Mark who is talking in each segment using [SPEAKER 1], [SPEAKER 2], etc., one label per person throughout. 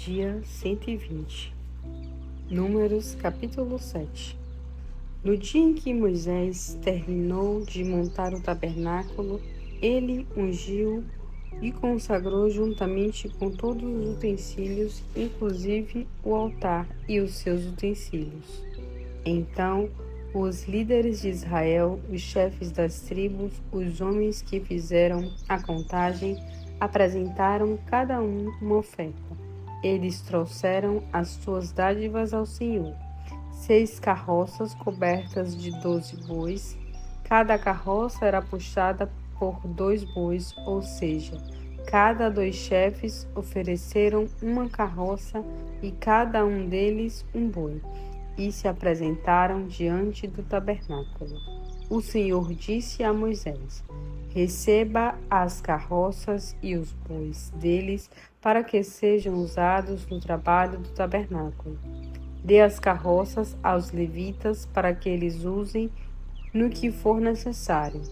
[SPEAKER 1] Dia 120. Números, capítulo 7. No dia em que Moisés terminou de montar o tabernáculo, ele ungiu e consagrou juntamente com todos os utensílios, inclusive o altar e os seus utensílios. Então, os líderes de Israel, os chefes das tribos, os homens que fizeram a contagem, apresentaram cada um uma oferta. Eles trouxeram as suas dádivas ao Senhor: 6 carroças cobertas de 12 bois. Cada carroça era puxada por 2 bois, ou seja, cada 2 chefes ofereceram uma carroça e cada um deles um boi, e se apresentaram diante do tabernáculo. O Senhor disse a Moisés: receba as carroças e os bois deles para que sejam usados no trabalho do tabernáculo. Dê as carroças aos levitas para que eles usem no que for necessário.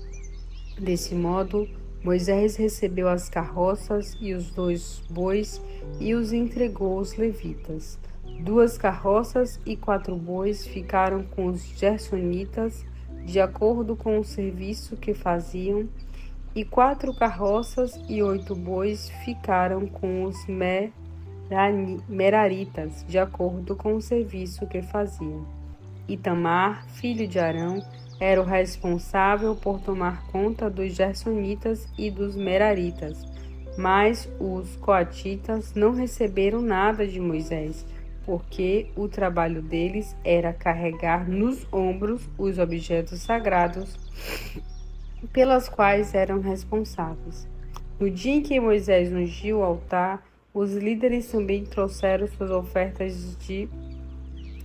[SPEAKER 1] Desse modo, Moisés recebeu as carroças e os 2 bois e os entregou aos levitas. 2 carroças e 4 bois ficaram com os gersonitas, de acordo com o serviço que faziam, e 4 carroças e 8 bois ficaram com os meraritas, de acordo com o serviço que faziam. Itamar, filho de Arão, era o responsável por tomar conta dos gersonitas e dos meraritas, mas os coatitas não receberam nada de Moisés, porque o trabalho deles era carregar nos ombros os objetos sagrados pelas quais eram responsáveis. No dia em que Moisés ungiu o altar, os líderes também trouxeram suas ofertas de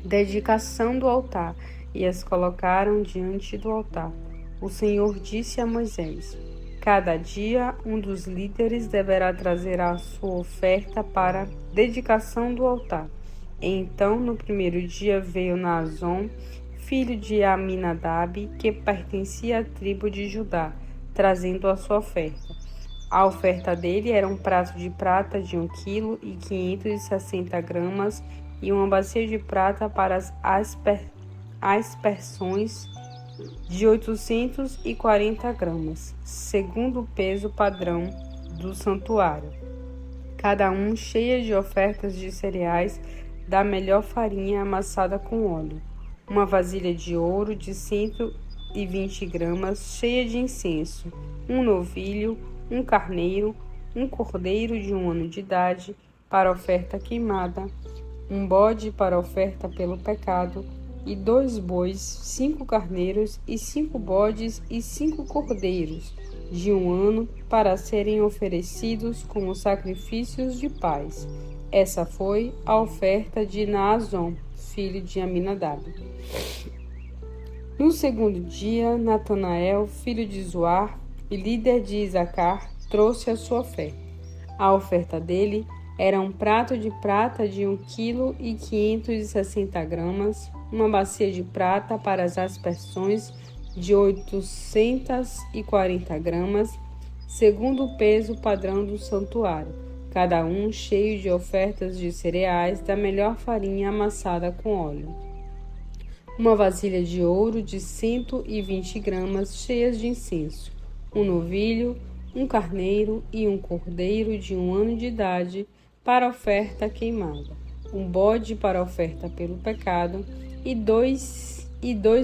[SPEAKER 1] dedicação do altar e as colocaram diante do altar. O Senhor disse a Moisés: cada dia um dos líderes deverá trazer a sua oferta para a dedicação do altar. Então, no primeiro dia veio Naasson, filho de Aminadab, que pertencia à tribo de Judá, trazendo a sua oferta. A oferta dele era um prato de prata de 1 quilo e 560 gramas e uma bacia de prata para as aspersões de 840 gramas, segundo o peso padrão do santuário. Cada um cheia de ofertas de cereais da melhor farinha amassada com óleo. Uma vasilha de ouro de 120 gramas, cheia de incenso, um novilho, um carneiro, um cordeiro de 1 ano de idade, para oferta queimada, um bode para oferta pelo pecado, e 2 bois, 5 carneiros e 5 bodes e 5 cordeiros de 1 ano, para serem oferecidos como sacrifícios de paz. Essa foi a oferta de Naasson, filho de Aminadab. No segundo dia, Natanael, filho de Zuar e líder de Isacar, trouxe a sua oferta. A oferta dele era um prato de prata de 1 quilo e 560 gramas, uma bacia de prata para as aspersões de 840 gramas, segundo o peso padrão do santuário, cada um cheio de ofertas de cereais da melhor farinha amassada com óleo. Uma vasilha de ouro de 120 gramas cheias de incenso, um novilho, um carneiro e um cordeiro de 1 ano de idade para oferta queimada, um bode para oferta pelo pecado e dois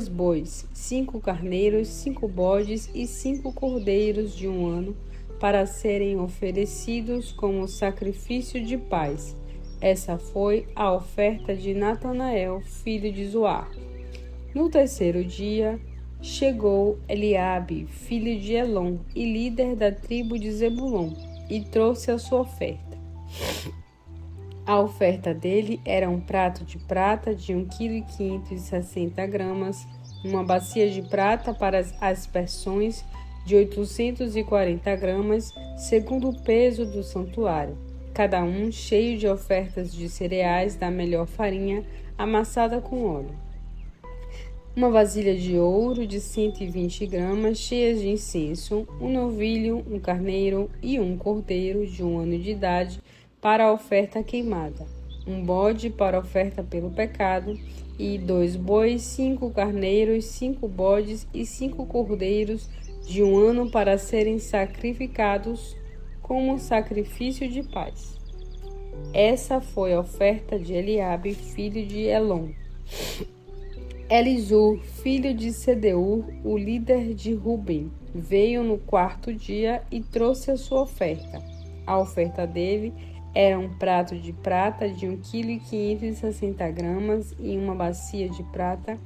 [SPEAKER 1] bois, 5 carneiros, 5 bodes e 5 cordeiros de 1 ano para serem oferecidos como sacrifício de paz. Essa foi a oferta de Natanael, filho de Zuar. No terceiro dia, chegou Eliabe, filho de Elon e líder da tribo de Zebulon, e trouxe a sua oferta. A oferta dele era um prato de prata de 1 quilo e 560 gramas, uma bacia de prata para as aspersões de 840 gramas, segundo o peso do santuário, cada um cheio de ofertas de cereais da melhor farinha amassada com óleo. Uma vasilha de ouro de 120 gramas, cheias de incenso, um novilho, um carneiro e um cordeiro de 1 ano de idade, para a oferta queimada, um bode para a oferta pelo pecado, e 2 bois, 5 carneiros, 5 bodes e 5 cordeiros de um ano para serem sacrificados como sacrifício de paz. Essa foi a oferta de Eliabe, filho de Elon. Elisur, filho de Sedeur, o líder de Ruben, veio no 4º dia e trouxe a sua oferta. A oferta dele era um prato de prata de 1,560 kg e uma bacia de prata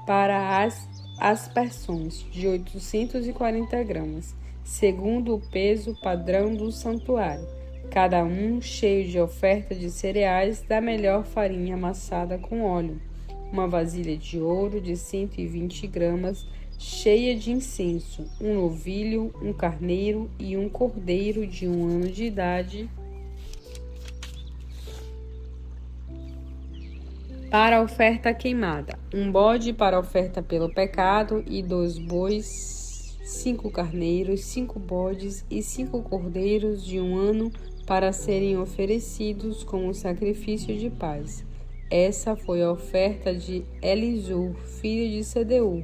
[SPEAKER 1] para as aspersões de 840 gramas, segundo o peso padrão do santuário, cada um cheio de oferta de cereais da melhor farinha amassada com óleo, uma vasilha de ouro de 120 gramas, cheia de incenso, um novilho, um carneiro e um cordeiro de 1 ano de idade, para a oferta queimada, um bode para a oferta pelo pecado e 2 bois, 5 carneiros, 5 bodes e 5 cordeiros de 1 ano para serem oferecidos como sacrifício de paz. Essa foi a oferta de Elisur, filho de Sedeur.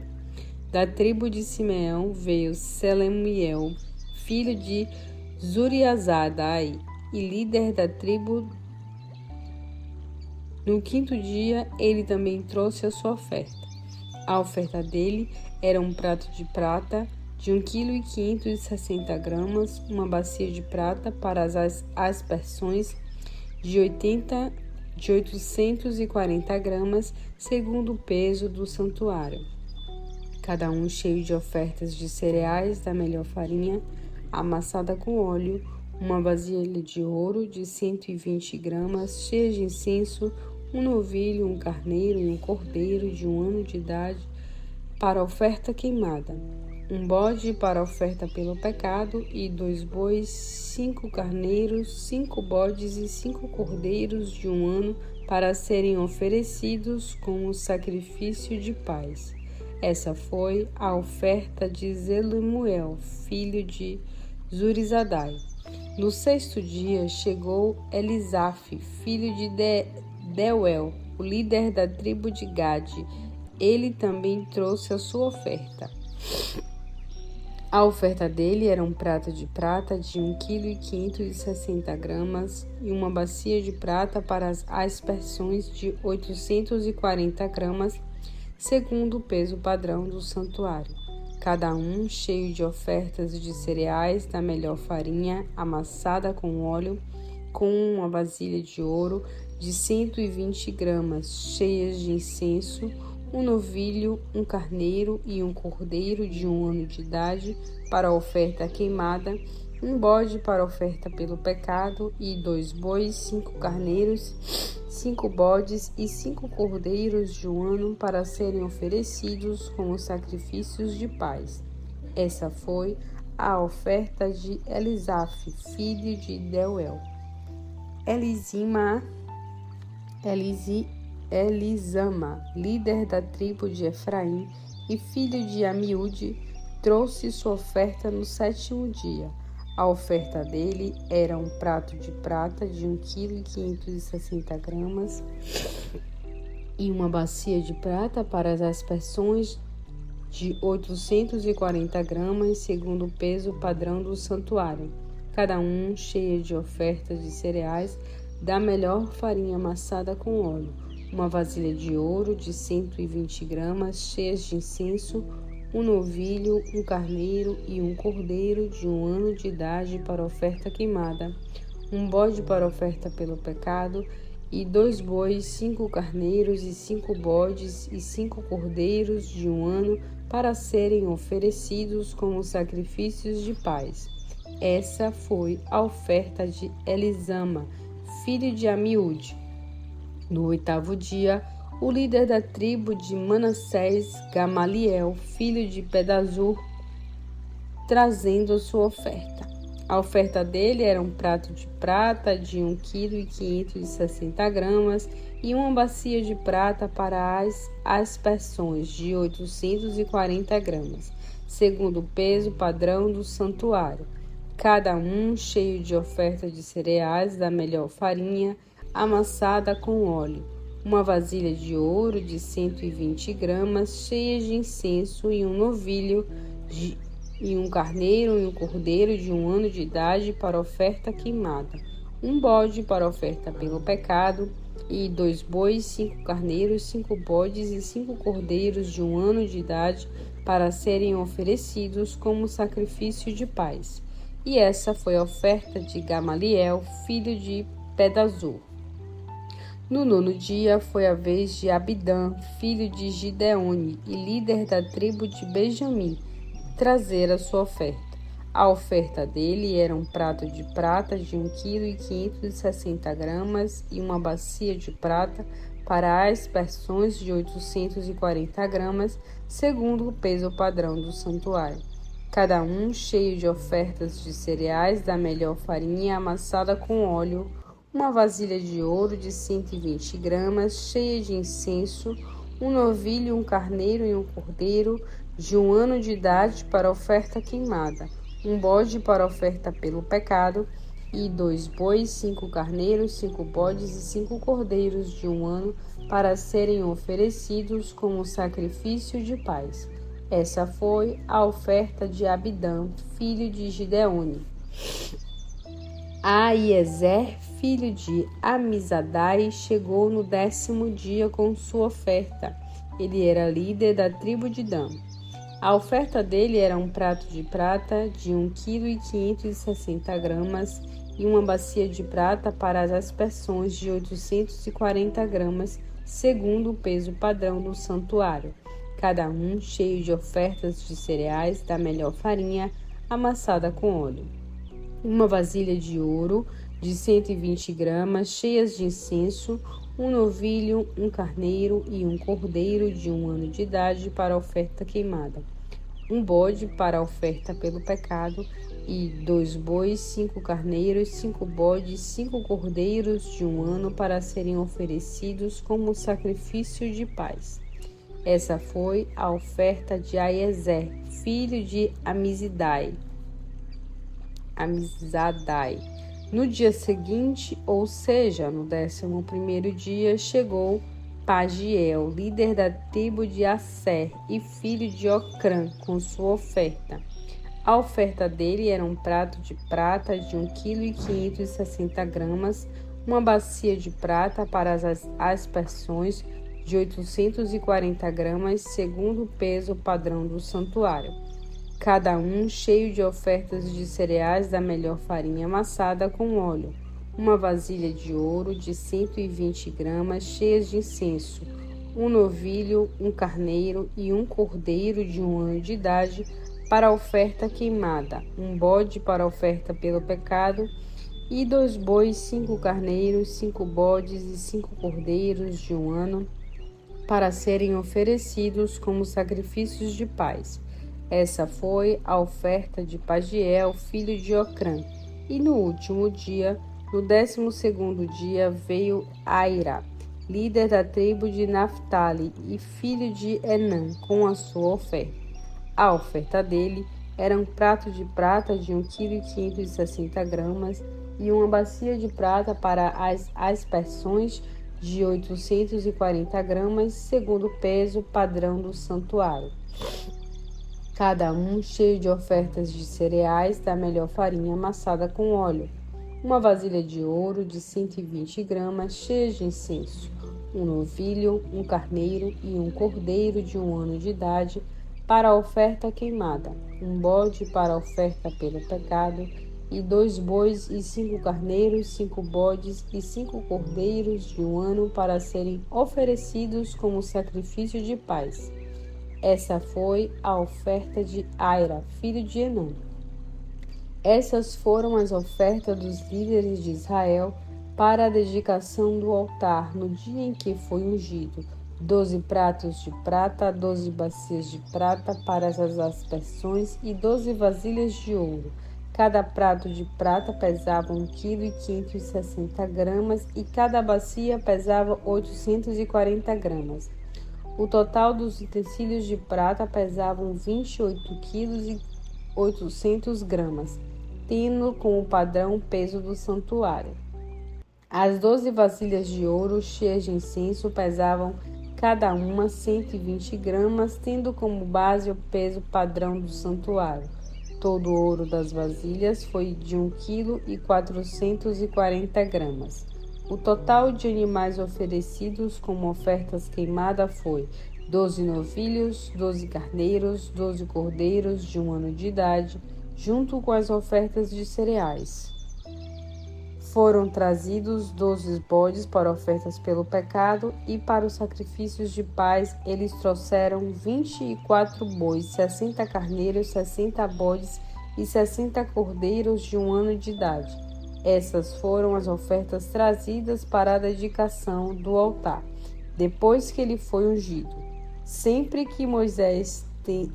[SPEAKER 1] Da tribo de Simeão veio Selemiel, filho de Zuriazadai, e líder da tribo. No 5º dia, ele também trouxe a sua oferta. A oferta dele era um prato de prata de 1,560 kg, uma bacia de prata para as aspersões de 840 gramas, segundo o peso do santuário, cada um cheio de ofertas de cereais da melhor farinha, amassada com óleo, uma vasilha de ouro de 120 gramas, cheia de incenso, um novilho, um carneiro e um cordeiro de 1 ano de idade para a oferta queimada, um bode para a oferta pelo pecado e 2 bois, 5 carneiros, 5 bodes e 5 cordeiros de 1 ano para serem oferecidos como sacrifício de paz. Essa foi a oferta de Zelumuel, filho de Zurizadai. No 6º dia chegou Elisaf, filho de Deuel, o líder da tribo de Gade. Ele também trouxe a sua oferta. A oferta dele era um prato de prata de 1,560 kg e uma bacia de prata para as aspersões de 840 gramas, segundo o peso padrão do santuário, cada um cheio de ofertas de cereais da melhor farinha amassada com óleo, com uma vasilha de ouro de 120 gramas, cheias de incenso, um novilho, um carneiro e um cordeiro de 1 ano de idade para a oferta queimada, um bode para a oferta pelo pecado e 2 bois, 5 carneiros, 5 bodes e 5 cordeiros de 1 ano para serem oferecidos como sacrifícios de paz. Essa foi a oferta de Elisaf, filho de Deuel. Elisama, líder da tribo de Efraim e filho de Amiúde, trouxe sua oferta no 7º dia. A oferta dele era um prato de prata de 1,560 kg e uma bacia de prata para as aspersões de 840 gramas, segundo o peso padrão do santuário, cada um cheio de ofertas de cereais da melhor farinha amassada com óleo, uma vasilha de ouro de 120 gramas, cheias de incenso, um novilho, um carneiro e um cordeiro de 1 ano de idade para oferta queimada, um bode para oferta pelo pecado, e 2 bois, 5 carneiros e 5 bodes e 5 cordeiros de 1 ano para serem oferecidos como sacrifícios de paz. Essa foi a oferta de Elisama, filho de Amiúde. No 8º dia, o líder da tribo de Manassés, Gamaliel, filho de Pedazur, trazendo a sua oferta. A oferta dele era um prato de prata de 1,560 kg e uma bacia de prata para as aspersões de 840 gramas, segundo o peso padrão do santuário, cada um cheio de oferta de cereais da melhor farinha, amassada com óleo, uma vasilha de ouro de 120 gramas, cheia de incenso, e um novilho, e um carneiro e um cordeiro de 1 ano de idade para oferta queimada, um bode para oferta pelo pecado, e 2 bois, 5 carneiros, 5 bodes e 5 cordeiros de 1 ano de idade para serem oferecidos como sacrifício de paz. E essa foi a oferta de Gamaliel, filho de Pedazur. No 9º dia foi a vez de Abidã, filho de Gideone e líder da tribo de Benjamim, trazer a sua oferta. A oferta dele era um prato de prata de 1,560 kg e uma bacia de prata para aspersões de 840 gramas, segundo o peso padrão do santuário. Cada um cheio de ofertas de cereais da melhor farinha amassada com óleo, uma vasilha de ouro de 120 gramas, cheia de incenso, um novilho, um carneiro e um cordeiro de 1 ano de idade para oferta queimada, um bode para oferta pelo pecado, e 2 bois, 5 carneiros, 5 bodes e 5 cordeiros de 1 ano para serem oferecidos como sacrifício de paz. Essa foi a oferta de Abidã, filho de Gideone. Aiezer, filho de Amizadai, chegou no 10º dia com sua oferta. Ele era líder da tribo de Dan. A oferta dele era um prato de prata de 1,560 kg e uma bacia de prata para as aspersões de 840 gramas, segundo o peso padrão do santuário, cada um cheio de ofertas de cereais da melhor farinha amassada com óleo. Uma vasilha de ouro de 120 gramas, cheias de incenso, um novilho, um carneiro e um cordeiro de 1 ano de idade para a oferta queimada, um bode para a oferta pelo pecado, e 2 bois, 5 carneiros, 5 bodes, 5 cordeiros de 1 ano para serem oferecidos como sacrifício de paz. Essa foi a oferta de Aiezer, filho de Amizadai. No dia seguinte, ou seja, no 11º dia, chegou Pagiel, líder da tribo de Asser e filho de Ocrã, com sua oferta. A oferta dele era um prato de prata de 1,560 kg, uma bacia de prata para as aspersões de 840 gramas, segundo o peso padrão do santuário, cada um cheio de ofertas de cereais da melhor farinha amassada com óleo, uma vasilha de ouro de 120 gramas cheias de incenso, um novilho, um carneiro e um cordeiro de 1 ano de idade para a oferta queimada, um bode para a oferta pelo pecado, e 2 bois, 5 carneiros, 5 bodes e 5 cordeiros de 1 ano para serem oferecidos como sacrifícios de paz. Essa foi a oferta de Pagiel, filho de Ocrã. E no último dia, no 12º dia, veio Aira, líder da tribo de Naphtali e filho de Enã, com a sua oferta. A oferta dele era um prato de prata de 1,560 kg e uma bacia de prata para as aspersões de 840 gramas, segundo o peso padrão do santuário, cada um cheio de ofertas de cereais da melhor farinha amassada com óleo, uma vasilha de ouro de 120 gramas cheia de incenso, um novilho, um carneiro e um cordeiro de 1 ano de idade para a oferta queimada, um bode para a oferta pelo pecado, e 2 bois e 5 carneiros, 5 bodes e 5 cordeiros de 1 ano para serem oferecidos como sacrifício de paz. Essa foi a oferta de Aira, filho de Enã. Essas foram as ofertas dos líderes de Israel para a dedicação do altar no dia em que foi ungido: 12 pratos de prata, 12 bacias de prata para as aspersões e 12 vasilhas de ouro. Cada prato de prata pesava 1,560 kg e cada bacia pesava 840 gramas. O total dos utensílios de prata pesavam 28,8 kg, tendo como padrão o peso do santuário. As 12 vasilhas de ouro cheias de incenso pesavam cada uma 120 gramas, tendo como base o peso padrão do santuário. Todo o ouro das vasilhas foi de 1,440 kg. O total de animais oferecidos como ofertas queimadas foi 12 novilhos, 12 carneiros, 12 cordeiros de 1 ano de idade, junto com as ofertas de cereais. Foram trazidos 12 bodes para ofertas pelo pecado, e para os sacrifícios de paz eles trouxeram 24 bois, 60 carneiros, 60 bodes e 60 cordeiros de 1 ano de idade. Essas foram as ofertas trazidas para a dedicação do altar, depois que ele foi ungido. Sempre que Moisés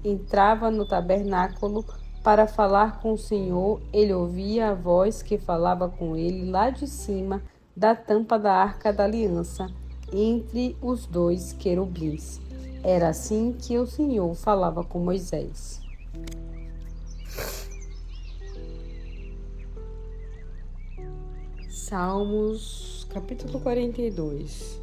[SPEAKER 1] entrava no tabernáculo para falar com o Senhor, ele ouvia a voz que falava com ele lá de cima da tampa da Arca da Aliança, entre os 2 querubins. Era assim que o Senhor falava com Moisés. Salmos, capítulo 42.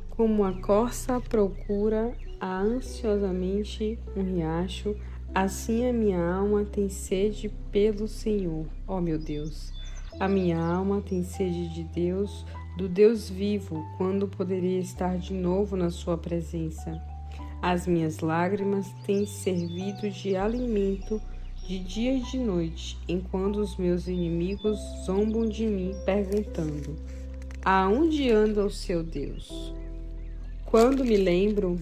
[SPEAKER 1] Como a corça procura ansiosamente um riacho, assim a minha alma tem sede pelo Senhor. Ó meu Deus, a minha alma tem sede de Deus, do Deus vivo, quando poderia estar de novo na sua presença. As minhas lágrimas têm servido de alimento de dia e de noite, enquanto os meus inimigos zombam de mim, perguntando: aonde anda o seu Deus? Quando me lembro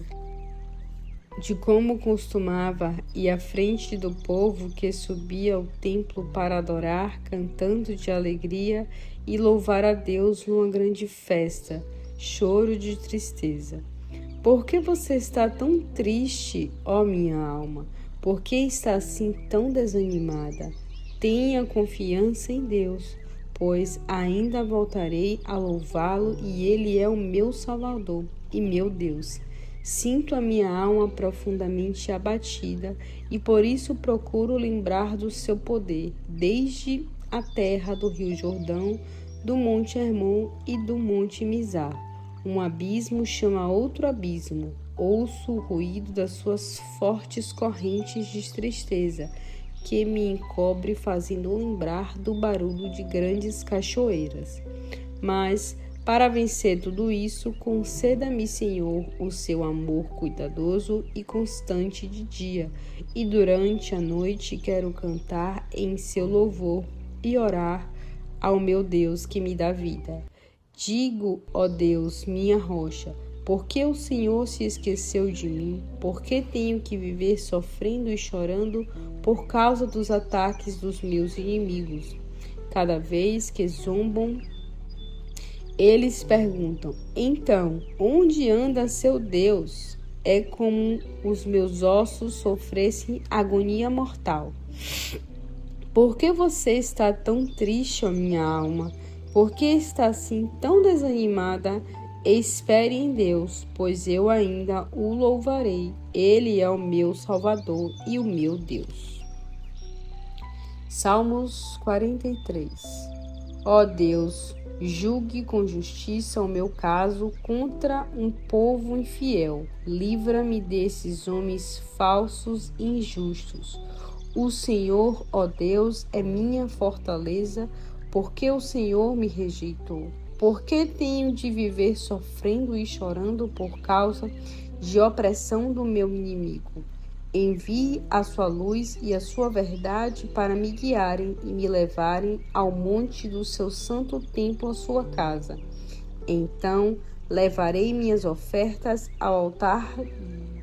[SPEAKER 1] de como costumava ir à frente do povo que subia ao templo para adorar, cantando de alegria e louvar a Deus numa grande festa, choro de tristeza. Por que você está tão triste, ó minha alma? Por que está assim tão desanimada? Tenha confiança em Deus, pois ainda voltarei a louvá-lo, e Ele é o meu Salvador e meu Deus. Sinto a minha alma profundamente abatida, e por isso procuro lembrar do seu poder, desde a terra do rio Jordão, do monte Hermon e do monte Mizar. Um abismo chama outro abismo. Ouço o ruído das suas fortes correntes de tristeza, que me encobre, fazendo lembrar do barulho de grandes cachoeiras. Mas, para vencer tudo isso, conceda-me, Senhor, o seu amor cuidadoso e constante de dia, e durante a noite quero cantar em seu louvor e orar ao meu Deus que me dá vida. Digo, ó Deus, minha rocha, por que o Senhor se esqueceu de mim? Por que tenho que viver sofrendo e chorando por causa dos ataques dos meus inimigos? Cada vez que zombam, eles perguntam: então, onde anda seu Deus? É como os meus ossos sofressem agonia mortal. Por que você está tão triste, ó minha alma? Por que está assim tão desanimada? Espere em Deus, pois eu ainda o louvarei. Ele é o meu Salvador e o meu Deus. Salmos 43. Ó Deus, julgue com justiça o meu caso contra um povo infiel. Livra-me desses homens falsos e injustos. O Senhor, ó Deus, é minha fortaleza, porque o Senhor me rejeitou. Por que tenho de viver sofrendo e chorando por causa de opressão do meu inimigo? Envie a sua luz e a sua verdade para me guiarem e me levarem ao monte do seu santo templo, a sua casa. Então levarei minhas ofertas ao altar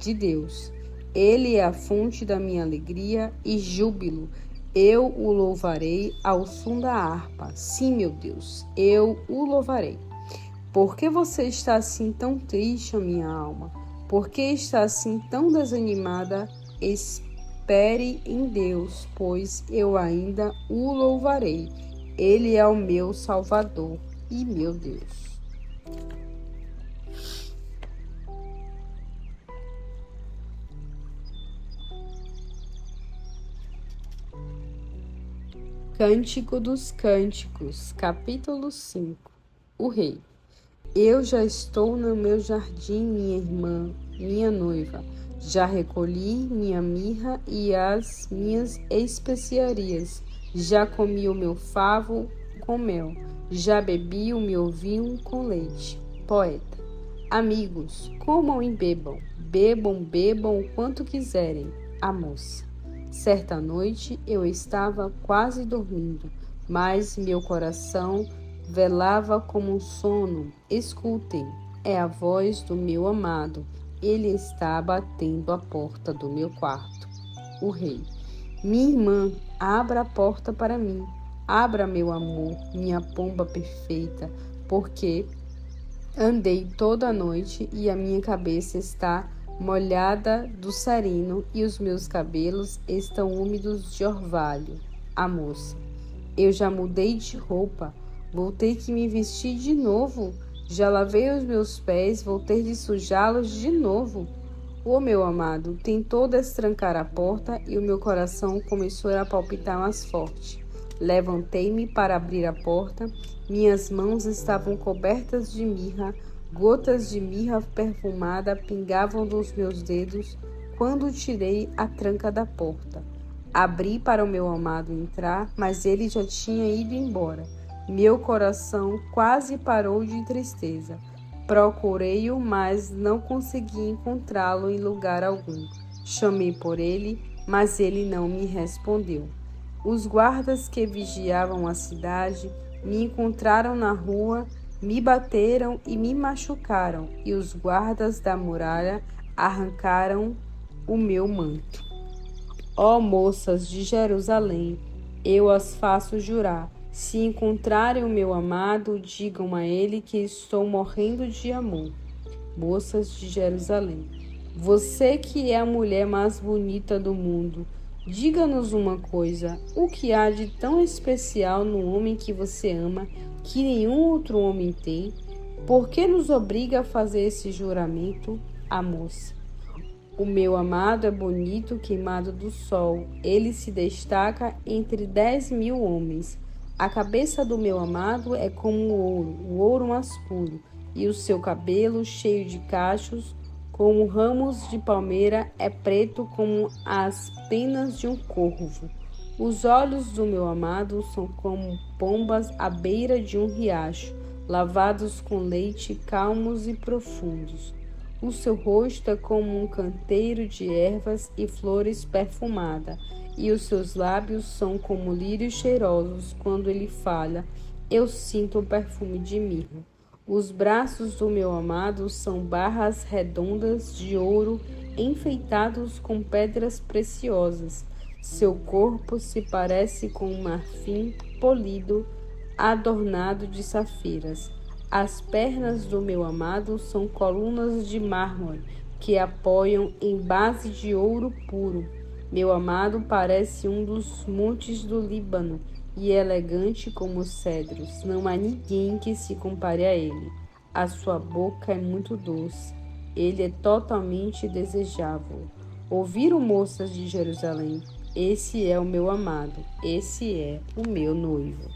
[SPEAKER 1] de Deus. Ele é a fonte da minha alegria e júbilo. Eu o louvarei ao som da harpa. Sim, meu Deus, eu o louvarei. Por que você está assim tão triste, ó minha alma? Por que está assim tão desanimada? Espere em Deus, pois eu ainda o louvarei. Ele é o meu Salvador e meu Deus. Cântico dos Cânticos, capítulo 5. O Rei. Eu já estou no meu jardim, minha irmã, minha noiva. Já recolhi minha mirra e as minhas especiarias. Já comi o meu favo com mel. Já bebi o meu vinho com leite. Poeta. Amigos, comam e bebam. Bebam, bebam o quanto quiserem. A moça. Certa noite eu estava quase dormindo, mas meu coração velava como um sono. Escutem, é a voz do meu amado. Ele está batendo a porta do meu quarto. O rei. Minha irmã, abra a porta para mim. Abra, meu amor, minha pomba perfeita, porque andei toda a noite e a minha cabeça está molhada do sereno e os meus cabelos estão úmidos de orvalho. A moça. Eu já mudei de roupa, vou ter que me vestir de novo. Já lavei os meus pés, vou ter de sujá-los de novo. O meu amado tentou destrancar a porta e o meu coração começou a palpitar mais forte. Levantei-me para abrir a porta, minhas mãos estavam cobertas de mirra. Gotas de mirra perfumada pingavam dos meus dedos quando tirei a tranca da porta. Abri para o meu amado entrar, mas ele já tinha ido embora. Meu coração quase parou de tristeza. Procurei-o, mas não consegui encontrá-lo em lugar algum. Chamei por ele, mas ele não me respondeu. Os guardas que vigiavam a cidade me encontraram na rua, me bateram e me machucaram, e os guardas da muralha arrancaram o meu manto. Ó moças de Jerusalém, eu as faço jurar, se encontrarem o meu amado, digam a ele que estou morrendo de amor. Moças de Jerusalém, você que é a mulher mais bonita do mundo, diga-nos uma coisa, o que há de tão especial no homem que você ama que nenhum outro homem tem? Por que nos obriga a fazer esse juramento? A moça. O meu amado é bonito queimado do sol. Ele se destaca entre 10.000 homens. A cabeça do meu amado é como o ouro mais puro, e o seu cabelo, cheio de cachos, como ramos de palmeira, é preto como as penas de um corvo. Os olhos do meu amado são como pombas à beira de um riacho, lavados com leite, calmos e profundos. O seu rosto é como um canteiro de ervas e flores perfumada, e os seus lábios são como lírios cheirosos. Quando ele fala, eu sinto o perfume de mirra. Os braços do meu amado são barras redondas de ouro enfeitados com pedras preciosas. Seu corpo se parece com um marfim polido, adornado de safiras. As pernas do meu amado são colunas de mármore que apoiam em base de ouro puro. Meu amado parece um dos montes do Líbano e é elegante como os cedros. Não há ninguém que se compare a ele. A sua boca é muito doce. Ele é totalmente desejável. Ouviram, moças de Jerusalém? Esse é o meu amado, esse é o meu noivo.